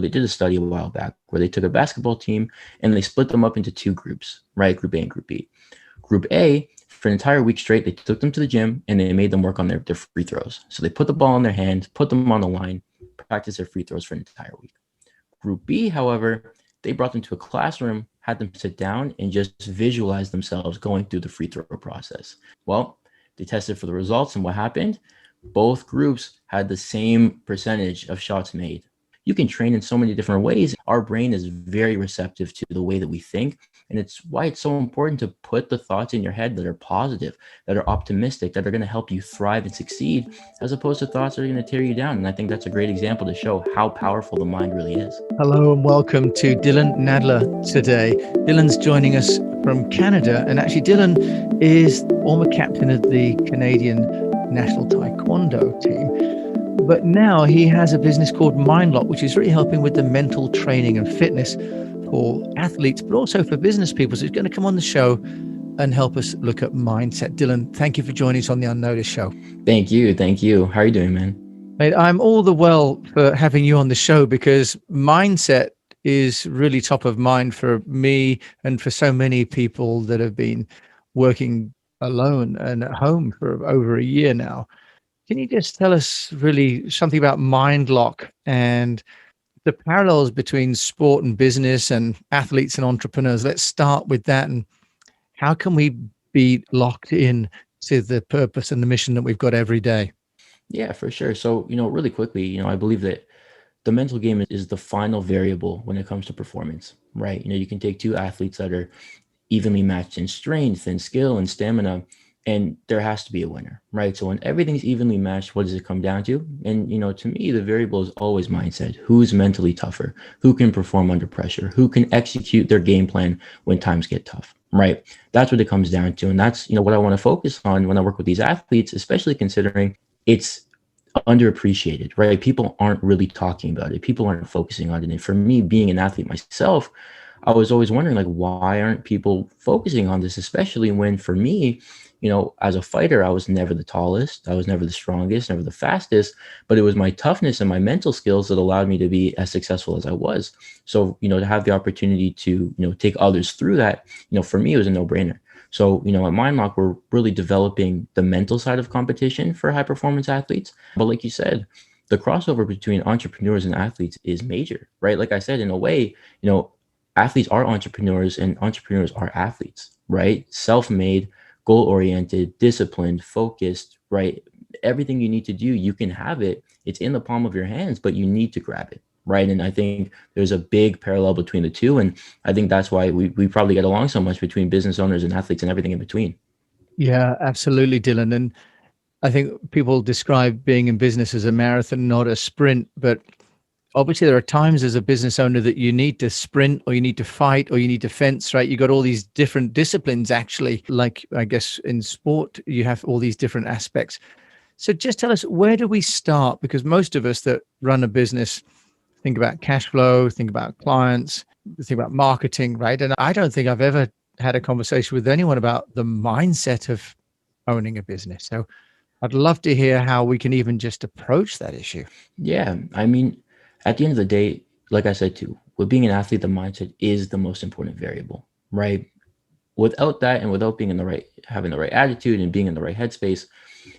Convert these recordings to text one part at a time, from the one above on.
They did a study a while back where they took a basketball team and they split them up into two groups, right? Group A and Group B. Group A, for an entire week straight, they took them to the gym and they made them work on their free throws. So they put the ball in their hands, put them on the line, practice their free throws for an entire week. Group B, however, they brought them to a classroom, had them sit down and just visualize themselves going through the free throw process. Well, they tested for the results, and what happened? Both groups had the same percentage of shots made. You can train in so many different ways. Our brain is very receptive to the way that we think. And it's why it's so important to put the thoughts in your head that are positive, that are optimistic, that are going to help you thrive and succeed, as opposed to thoughts that are going to tear you down. And I think that's a great example to show how powerful the mind really is. Hello and welcome to Dylan Nadler today. Dylan's joining us from Canada. And actually, Dylan is former captain of the Canadian national taekwondo team. But now he has a business called MindLock, which is really helping with the mental training and fitness for athletes, but also for business people. So he's going to come on the show and help us look at mindset. Dylan, thank you for joining us on the UnNoticed show. Thank you. Thank you. How are you doing, man? Mate, I'm all the well for having you on the show because mindset is really top of mind for me and for so many people that have been working alone and at home for over a year now. Can you just tell us really something about MindLock and the parallels between sport and business and athletes and entrepreneurs? Let's start with that. And how can we be locked in to the purpose and the mission that we've got every day? Yeah, for sure. So, really quickly, I believe that the mental game is the final variable when it comes to performance, right? You can take two athletes that are evenly matched in strength and skill and stamina, and there has to be a winner, right? So when everything's evenly matched, what does it come down to? And, to me, the variable is always mindset. Who's mentally tougher? Who can perform under pressure? Who can execute their game plan when times get tough, right? That's what it comes down to. And that's, what I want to focus on when I work with these athletes, especially considering it's underappreciated, right? People aren't really talking about it. People aren't focusing on it. And for me, being an athlete myself, I was always wondering, like, why aren't people focusing on this? Especially when, for me, as a fighter, I was never the tallest, I was never the strongest, never the fastest, but it was my toughness and my mental skills that allowed me to be as successful as I was. So, to have the opportunity to, take others through that, for me, it was a no-brainer. So, at MindLock, we're really developing the mental side of competition for high performance athletes. But like you said, the crossover between entrepreneurs and athletes is major, right? Like I said, in a way, athletes are entrepreneurs and entrepreneurs are athletes, right? Self-made, goal-oriented, disciplined, focused, right? Everything you need to do, you can have it. It's in the palm of your hands, but you need to grab it, right? And I think there's a big parallel between the two. And I think that's why we probably get along so much between business owners and athletes and everything in between. Yeah, absolutely, Dylan. And I think people describe being in business as a marathon, not a sprint. But obviously, there are times as a business owner that you need to sprint or you need to fight or you need to fence, right? You got all these different disciplines, actually. Like, I guess in sport, you have all these different aspects. So just tell us, where do we start? Because most of us that run a business think about cash flow, think about clients, think about marketing, right? And I don't think I've ever had a conversation with anyone about the mindset of owning a business. So I'd love to hear how we can even just approach that issue. Yeah. I mean, at the end of the day, like I said too, with being an athlete, the mindset is the most important variable, right? Without that and without being having the right attitude and being in the right headspace,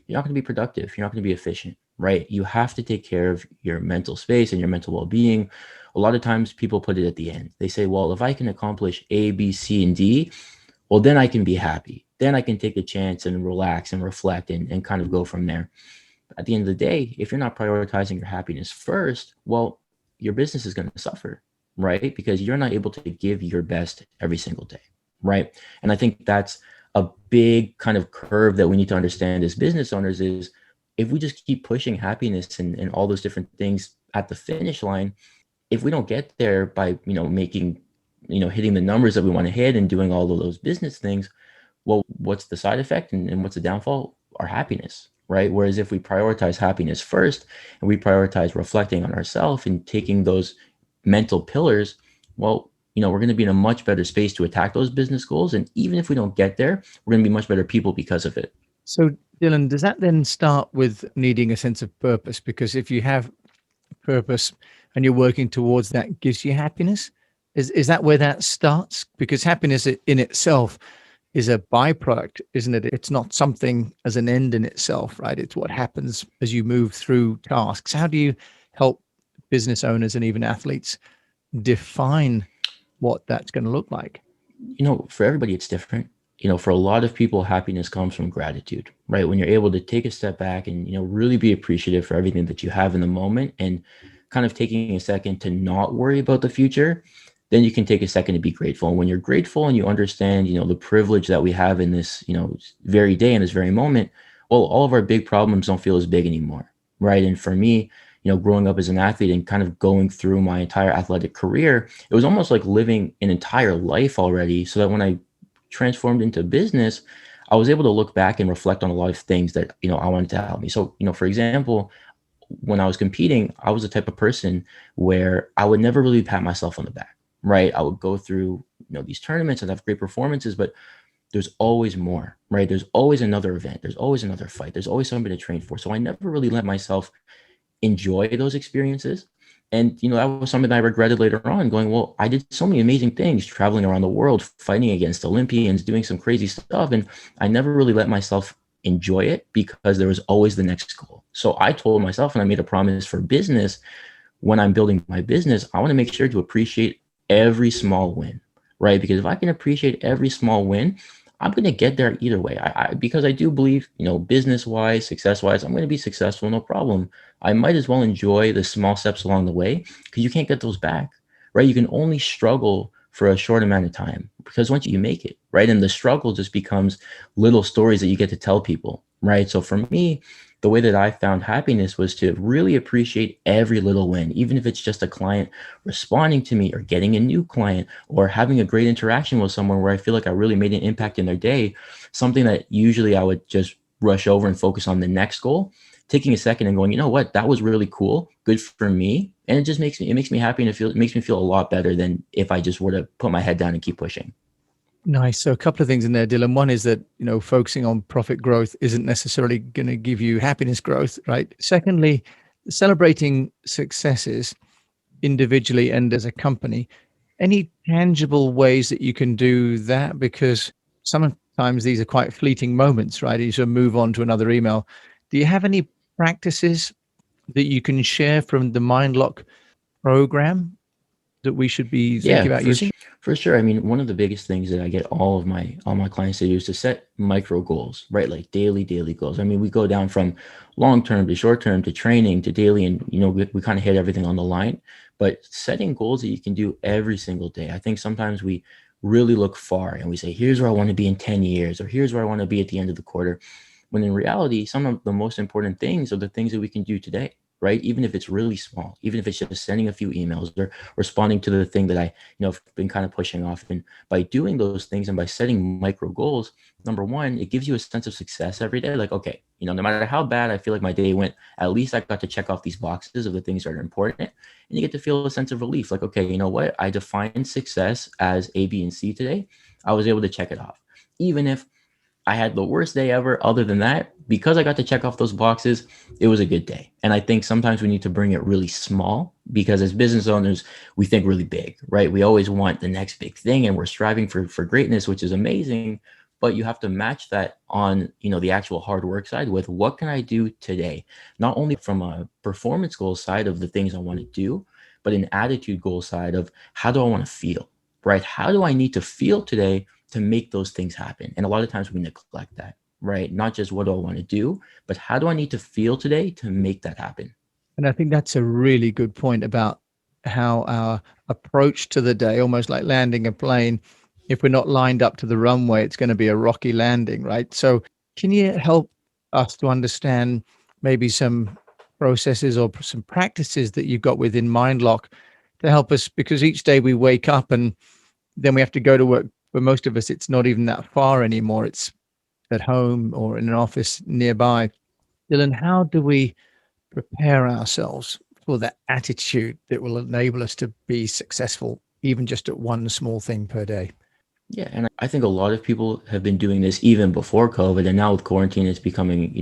you're not going to be productive. You're not going to be efficient, right? You have to take care of your mental space and your mental well-being. A lot of times people put it at the end. They say, well, if I can accomplish A, B, C, and D, well, then I can be happy. Then I can take a chance and relax and reflect and kind of go from there. At the end of the day, if you're not prioritizing your happiness first, well, your business is going to suffer, right? Because you're not able to give your best every single day, right? And I think that's a big kind of curve that we need to understand as business owners is if we just keep pushing happiness and all those different things at the finish line, if we don't get there by, making, hitting the numbers that we want to hit and doing all of those business things, well, what's the side effect and what's the downfall? Our happiness, right? Whereas if we prioritize happiness first and we prioritize reflecting on ourselves and taking those mental pillars, well, we're going to be in a much better space to attack those business goals. And even if we don't get there, we're going to be much better people because of it. So, Dylan, does that then start with needing a sense of purpose? Because if you have purpose, and you're working towards that gives you happiness? Is that where that starts? Because happiness in itself is a byproduct, isn't it? It's not something as an end in itself, right? It's what happens as you move through tasks. How do you help business owners and even athletes define what that's going to look like? For everybody, it's different. For a lot of people, happiness comes from gratitude, right? When you're able to take a step back and, really be appreciative for everything that you have in the moment and kind of taking a second to not worry about the future, then you can take a second to be grateful. And when you're grateful and you understand, the privilege that we have in this, very day, in this very moment, well, all of our big problems don't feel as big anymore, right? And for me, growing up as an athlete and kind of going through my entire athletic career, it was almost like living an entire life already. So that when I transformed into business, I was able to look back and reflect on a lot of things that, I wanted to help me. So, for example, when I was competing, I was the type of person where I would never really pat myself on the back, right? I would go through, these tournaments and have great performances, but there's always more, right? There's always another event. There's always another fight. There's always something to train for. So I never really let myself enjoy those experiences. And, that was something that I regretted later on, going, well, I did so many amazing things, traveling around the world, fighting against Olympians, doing some crazy stuff. And I never really let myself enjoy it because there was always the next goal. So I told myself, and I made a promise for business, when I'm building my business, I want to make sure to appreciate every small win, right? Because if I can appreciate every small win, I'm going to get there either way. Because I do believe, business wise, success wise, I'm going to be successful, no problem. I might as well enjoy the small steps along the way because you can't get those back, right? You can only struggle for a short amount of time because once you make it, right? And the struggle just becomes little stories that you get to tell people, right? So for me, the way that I found happiness was to really appreciate every little win, even if it's just a client responding to me or getting a new client or having a great interaction with someone where I feel like I really made an impact in their day, something that usually I would just rush over and focus on the next goal, taking a second and going, you know what, that was really cool, good for me. And it makes me happy, and it makes me feel a lot better than if I just were to put my head down and keep pushing. Nice. So a couple of things in there, Dylan. One is that, focusing on profit growth isn't necessarily going to give you happiness growth, right? Secondly, celebrating successes individually and as a company. Any tangible ways that you can do that? Because sometimes these are quite fleeting moments, right? You sort of move on to another email. Do you have any practices that you can share from the MindLock program that we should be thinking Yeah, about using? for sure. I mean, one of the biggest things that I get all my clients to do is to set micro goals, right? Like daily goals. I mean, we go down from long term to short term to training to daily, and we kind of hit everything on the line. But setting goals that you can do every single day. I think sometimes we really look far and we say, here's where I want to be in 10 years, or here's where I want to be at the end of the quarter. When in reality, some of the most important things are the things that we can do today, right? Even if it's really small, even if it's just sending a few emails or responding to the thing that I, have been kind of pushing off. And by doing those things and by setting micro goals, number one, it gives you a sense of success every day. Like, okay, no matter how bad I feel like my day went, at least I got to check off these boxes of the things that are important. And you get to feel a sense of relief. Like, okay, you know what? I defined success as A, B, and C today. I was able to check it off. Even if I had the worst day ever. Other than that, because I got to check off those boxes, it was a good day. And I think sometimes we need to bring it really small because as business owners, we think really big, right? We always want the next big thing and we're striving for greatness, which is amazing. But you have to match that on, the actual hard work side with what can I do today? Not only from a performance goal side of the things I want to do, but an attitude goal side of how do I want to feel, right? How do I need to feel today to make those things happen? And a lot of times we neglect that, right? Not just what do I want to do, but how do I need to feel today to make that happen? And I think that's a really good point about how our approach to the day, almost like landing a plane, if we're not lined up to the runway, it's going to be a rocky landing, right? So, can you help us to understand maybe some processes or some practices that you've got within MindLock to help us? Because each day we wake up and then we have to go to work. For most of us, it's not even that far anymore. It's at home or in an office nearby. Dylan, how do we prepare ourselves for that attitude that will enable us to be successful, even just at one small thing per day? Yeah, and I think a lot of people have been doing this even before COVID, and now with quarantine, it's becoming,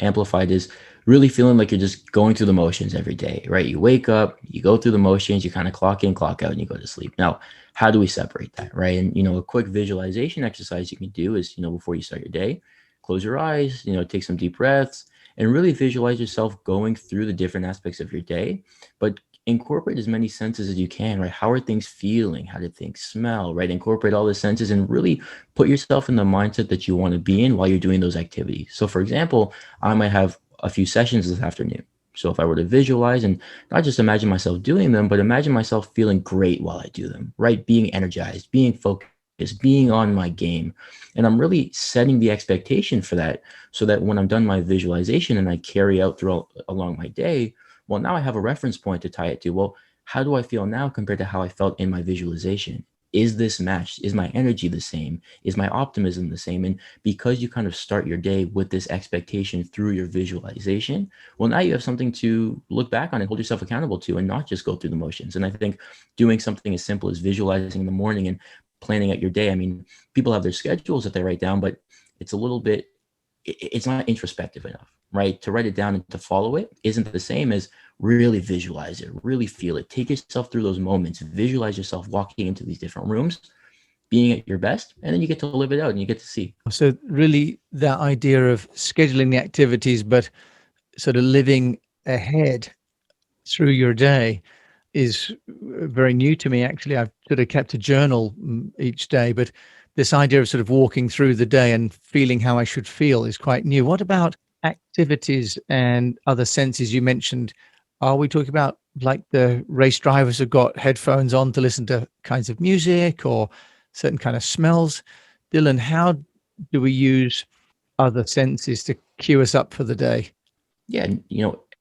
amplified. Is really feeling like you're just going through the motions every day, right? You wake up, you go through the motions, you kind of clock in, clock out, and you go to sleep. Now, how do we separate that, right? And, a quick visualization exercise you can do is, before you start your day, close your eyes, take some deep breaths, and really visualize yourself going through the different aspects of your day, but incorporate as many senses as you can, right? How are things feeling? How do things smell, right? Incorporate all the senses and really put yourself in the mindset that you want to be in while you're doing those activities. So, for example, I might have a few sessions this afternoon. So if I were to visualize and not just imagine myself doing them, but imagine myself feeling great while I do them, right? Being energized, being focused, being on my game. And I'm really setting the expectation for that so that when I'm done my visualization and I carry out throughout along my day, well, now I have a reference point to tie it to. Well, how do I feel now compared to how I felt in my visualization? Is this matched? Is my energy the same? Is my optimism the same? And because you kind of start your day with this expectation through your visualization, well, now you have something to look back on and hold yourself accountable to and not just go through the motions. And I think doing something as simple as visualizing in the morning and planning out your day, I mean, people have their schedules that they write down, but it's a little bit, it's not introspective enough, right? To write it down and to follow it isn't the same as really visualize it, really feel it, take yourself through those moments, visualize yourself walking into these different rooms, being at your best, and then you get to live it out and you get to see. So really that idea of scheduling the activities, but sort of living ahead through your day is very new to me. Actually, I've sort of kept a journal each day, but this idea of sort of walking through the day and feeling how I should feel is quite new. What about activities and other senses you mentioned? Are we talking about like the race drivers have got headphones on to listen to kinds of music or certain kind of smells? Dylan, how do we use other senses to cue us up for the day? Yeah,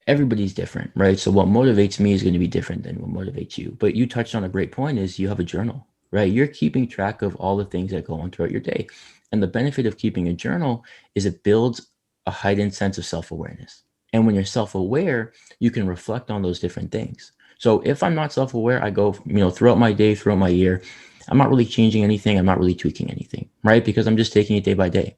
everybody's different, right? So what motivates me is going to be different than what motivates you. But you touched on a great point is you have a journal, right? You're keeping track of all the things that go on throughout your day. And the benefit of keeping a journal is it builds a heightened sense of self-awareness. And when you're self-aware, you can reflect on those different things. So if I'm not self-aware, I go, throughout my day, throughout my year, I'm not really changing anything. I'm not really tweaking anything, right? Because I'm just taking it day by day.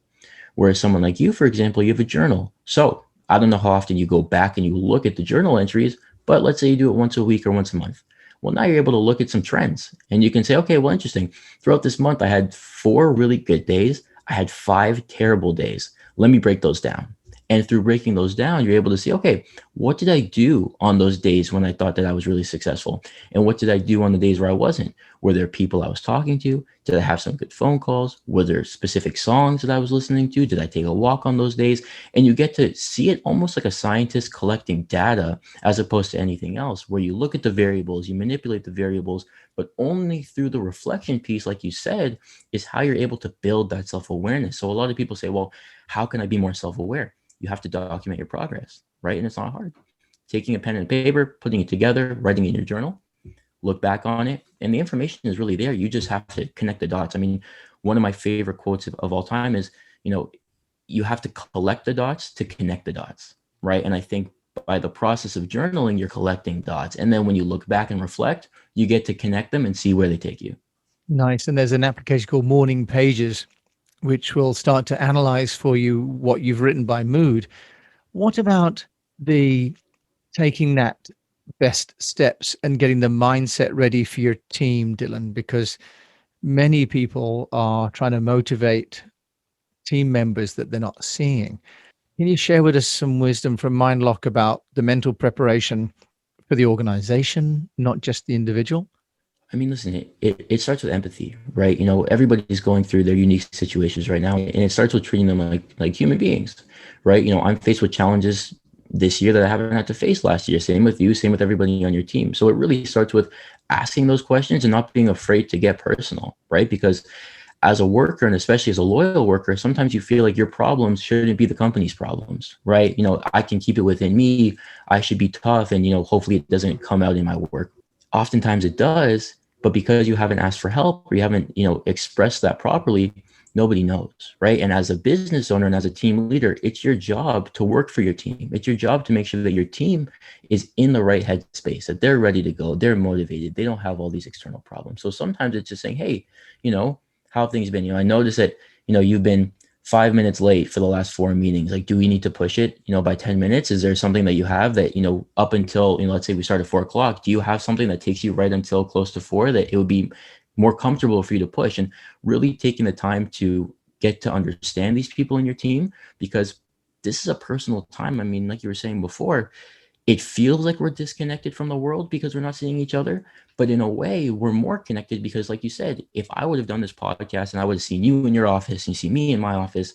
Whereas someone like you, for example, you have a journal. So I don't know how often you go back and you look at the journal entries, but let's say you do it once a week or once a month. Well, now you're able to look at some trends and you can say, okay, well, interesting. Throughout this month, I had 4 really good days. I had 5 terrible days. Let me break those down. And through breaking those down, you're able to see, okay, what did I do on those days when I thought that I was really successful? And what did I do on the days where I wasn't? Were there people I was talking to? Did I have some good phone calls? Were there specific songs that I was listening to? Did I take a walk on those days? And you get to see it almost like a scientist collecting data as opposed to anything else, where you look at the variables, you manipulate the variables, but only through the reflection piece, like you said, is how you're able to build that self-awareness. So a lot of people say, well, how can I be more self-aware? You have to document your progress, right? And it's not hard. Taking a pen and paper, putting it together, writing it in your journal, look back on it, and the information is really there. You just have to connect the dots. I mean, one of my favorite quotes of all time is, you have to collect the dots to connect the dots, right? And I think by the process of journaling, you're collecting dots. And then when you look back and reflect, you get to connect them and see where they take you. Nice. And there's an application called Morning Pages, which will start to analyze for you what you've written by mood. What about the taking that best steps and getting the mindset ready for your team, Dylan? Because many people are trying to motivate team members that they're not seeing. Can you share with us some wisdom from MindLock about the mental preparation for the organization, not just the individual? I mean, listen, it starts with empathy, right? Everybody's going through their unique situations right now, and it starts with treating them like human beings, right? I'm faced with challenges this year that I haven't had to face last year. Same with you, same with everybody on your team. So it really starts with asking those questions and not being afraid to get personal, right? Because as a worker, and especially as a loyal worker, sometimes you feel like your problems shouldn't be the company's problems, right? I can keep it within me. I should be tough, and hopefully it doesn't come out in my work. Oftentimes it does, but because you haven't asked for help or you haven't expressed that properly, nobody knows, right? And as a business owner and as a team leader, it's your job to work for your team. It's your job to make sure that your team is in the right headspace, that they're ready to go, they're motivated, they don't have all these external problems. So sometimes it's just saying, hey, how have things been? I noticed that you've been 5 minutes late for the last 4 meetings. Like, do we need to push it, by 10 minutes? Is there something that you have that, up until, let's say we start at 4 o'clock, do you have something that takes you right until close to 4 that it would be more comfortable for you to push? And really taking the time to get to understand these people in your team, because this is a personal time. I mean, like you were saying before, it feels like we're disconnected from the world because we're not seeing each other. But in a way, we're more connected because, like you said, if I would have done this podcast and I would have seen you in your office and you see me in my office,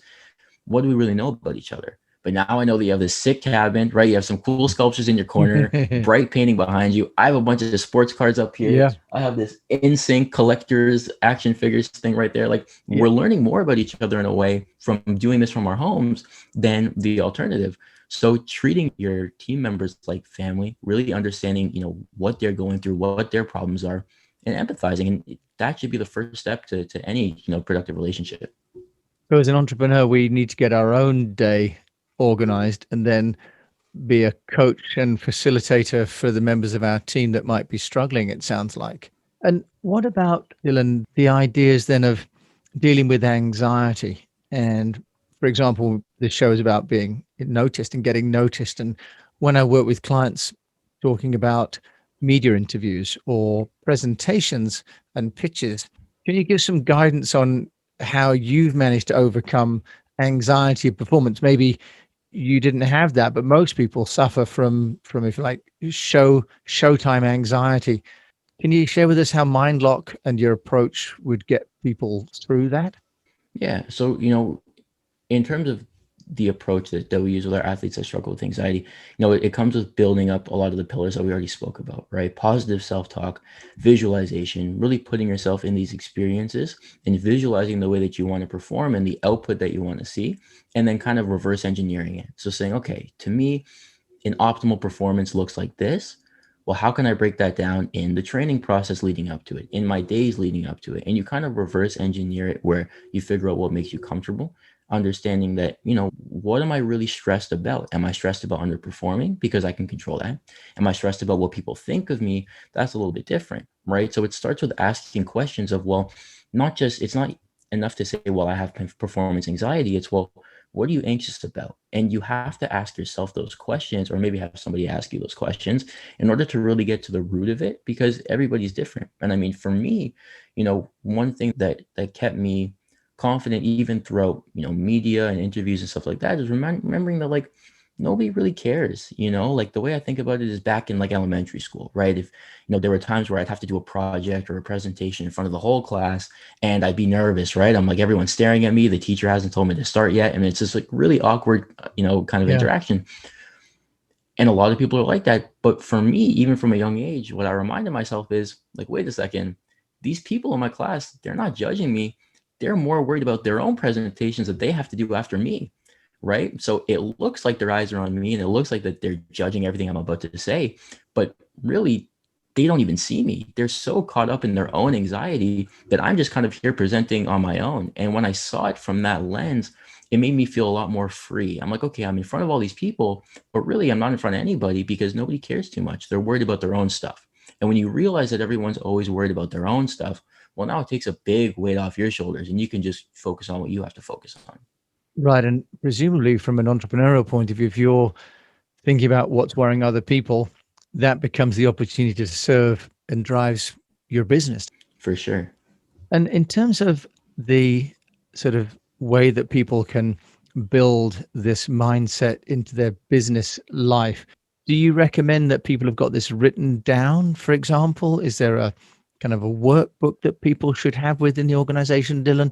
what do we really know about each other? But now I know that you have this sick cabin, right? You have some cool sculptures in your corner, bright painting behind you. I have a bunch of sports cards up here. Yeah. I have this in-sync collectors action figures thing right there. Like, Yeah. we're learning more about each other in a way from doing this from our homes than the alternative. So treating your team members like family, really understanding, what they're going through, what their problems are, and empathizing. And that should be the first step to any, productive relationship. So as an entrepreneur, we need to get our own day organized and then be a coach and facilitator for the members of our team that might be struggling, it sounds like. And what about, Dylan, the ideas then of dealing with anxiety? And for example, the show is about being noticed and getting noticed. And when I work with clients talking about media interviews or presentations and pitches, can you give some guidance on how you've managed to overcome anxiety of performance? Maybe you didn't have that, but most people suffer from if you like showtime anxiety. Can you share with us how MindLock and your approach would get people through that? Yeah. So, in terms of the approach that we use with our athletes that struggle with anxiety, it comes with building up a lot of the pillars that we already spoke about, right? Positive self-talk, visualization, really putting yourself in these experiences and visualizing the way that you want to perform and the output that you want to see, and then kind of reverse engineering it. So saying, okay, to me, an optimal performance looks like this. Well, how can I break that down in the training process leading up to it, in my days leading up to it? And you kind of reverse engineer it where you figure out what makes you comfortable, understanding that, what am I really stressed about? Am I stressed about underperforming? Because I can control that. Am I stressed about what people think of me? That's a little bit different, right? So it starts with asking questions of, well, it's not enough to say, well, I have performance anxiety. It's, well, what are you anxious about? And you have to ask yourself those questions, or maybe have somebody ask you those questions in order to really get to the root of it, because everybody's different. And I mean, for me, one thing that kept me confident even throughout, media and interviews and stuff like that is remembering that, like, nobody really cares, like the way I think about it is back in like elementary school, right? If, there were times where I'd have to do a project or a presentation in front of the whole class and I'd be nervous, right? I'm like, everyone's staring at me. The teacher hasn't told me to start yet. And it's just like really awkward, kind of Yeah. interaction. And a lot of people are like that. But for me, even from a young age, what I reminded myself is like, wait a second, these people in my class, they're not judging me. They're more worried about their own presentations that they have to do after me. Right. So it looks like their eyes are on me and it looks like that they're judging everything I'm about to say. But really, they don't even see me. They're so caught up in their own anxiety that I'm just kind of here presenting on my own. And when I saw it from that lens, it made me feel a lot more free. I'm like, okay, I'm in front of all these people, but really I'm not in front of anybody because nobody cares too much. They're worried about their own stuff. And when you realize that everyone's always worried about their own stuff, well, now it takes a big weight off your shoulders and you can just focus on what you have to focus on. Right. And presumably, from an entrepreneurial point of view, if you're thinking about what's worrying other people, that becomes the opportunity to serve and drives your business. For sure. And in terms of the sort of way that people can build this mindset into their business life, do you recommend that people have got this written down, for example? Is there a kind of a workbook that people should have within the organization, Dylan?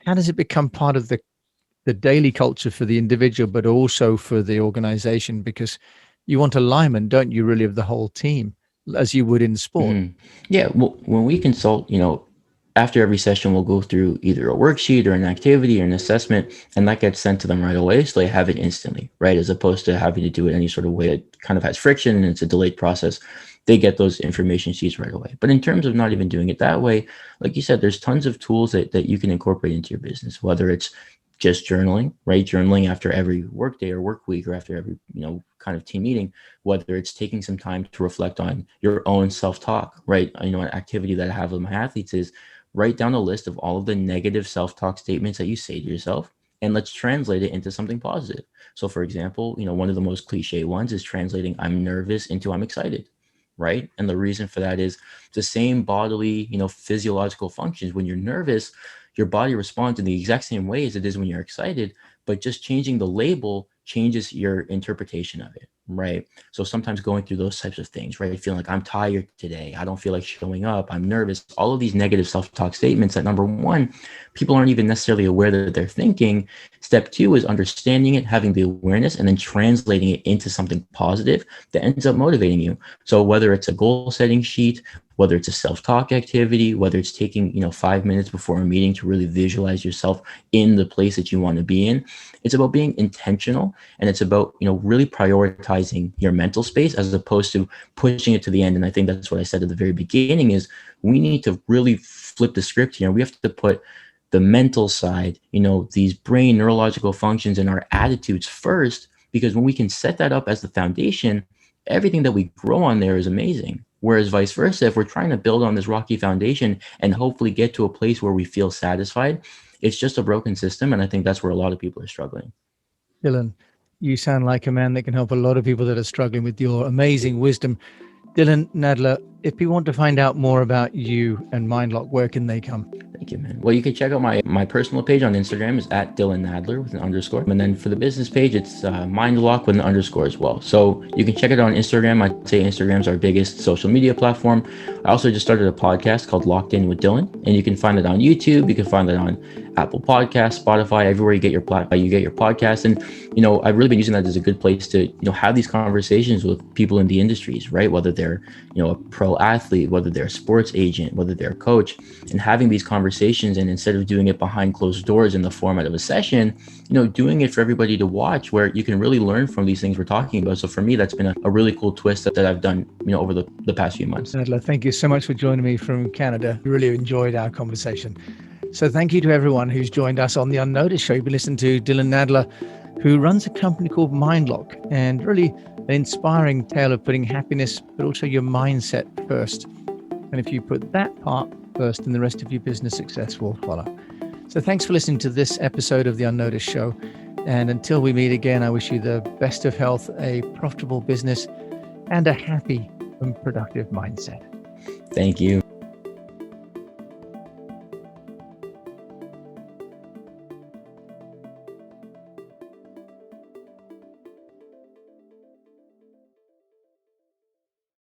How does it become part of the daily culture for the individual, but also for the organization? Because you want alignment, don't you, really, of the whole team, as you would in sport? Yeah. Well, when we consult, after every session, we'll go through either a worksheet or an activity or an assessment, and that gets sent to them right away. So they have it instantly, right? As opposed to having to do it any sort of way that kind of has friction and it's a delayed process. They get those information sheets right away. But in terms of not even doing it that way, like you said, there's tons of tools that you can incorporate into your business, whether it's just journaling, right? Journaling after every work day or work week or after every, kind of team meeting, whether it's taking some time to reflect on your own self-talk, right? An activity that I have with my athletes is write down a list of all of the negative self-talk statements that you say to yourself and let's translate it into something positive. So for example, one of the most cliche ones is translating I'm nervous into I'm excited, right? And the reason for that is the same bodily, physiological functions. When you're nervous, your body responds in the exact same way as it is when you're excited, but just changing the label changes your interpretation of it, right? So sometimes going through those types of things, right? Feeling like I'm tired today, I don't feel like showing up, I'm nervous, all of these negative self-talk statements that, number one, people aren't even necessarily aware that they're thinking. Step two is understanding it, having the awareness, and then translating it into something positive that ends up motivating you. So whether it's a goal setting sheet, whether it's a self-talk activity, whether it's taking 5 minutes before a meeting to really visualize yourself in the place that you want to be in, it's about being intentional, and it's about really prioritizing your mental space as opposed to pushing it to the end. And I think that's what I said at the very beginning is we need to really flip the script here. We have to put the mental side, these brain neurological functions and our attitudes first, because when we can set that up as the foundation, everything that we grow on there is amazing. Whereas vice versa, if we're trying to build on this rocky foundation and hopefully get to a place where we feel satisfied, it's just a broken system. And I think that's where a lot of people are struggling. Dylan, you sound like a man that can help a lot of people that are struggling with your amazing wisdom. Dylan Nadler, if people want to find out more about you and MindLock, where can they come? Thank you, man. Well, you can check out my personal page on Instagram is at Dylan Nadler with an underscore. And then for the business page, it's MindLock with an underscore as well. So you can check it out on Instagram. I'd say Instagram's our biggest social media platform. I also just started a podcast called Locked In with Dylan, and you can find it on YouTube. You can find it on Apple Podcasts, Spotify, everywhere you get your podcast. And I've really been using that as a good place to have these conversations with people in the industries, right? Whether they're a pro athlete, whether they're a sports agent, whether they're a coach, and having these conversations. And instead of doing it behind closed doors in the format of a session, doing it for everybody to watch, where you can really learn from these things we're talking about. So for me, that's been a really cool twist that I've done, over the past few months. Nadler, thank you so much for joining me from Canada. Really enjoyed our conversation. So thank you to everyone who's joined us on the UnNoticed show. You've been listening to Dylan Nadler, who runs a company called MindLock, and really an inspiring tale of putting happiness, but also your mindset first. And if you put that part first, then the rest of your business success will follow. So thanks for listening to this episode of the UnNoticed show. And until we meet again, I wish you the best of health, a profitable business, and a happy and productive mindset. Thank you.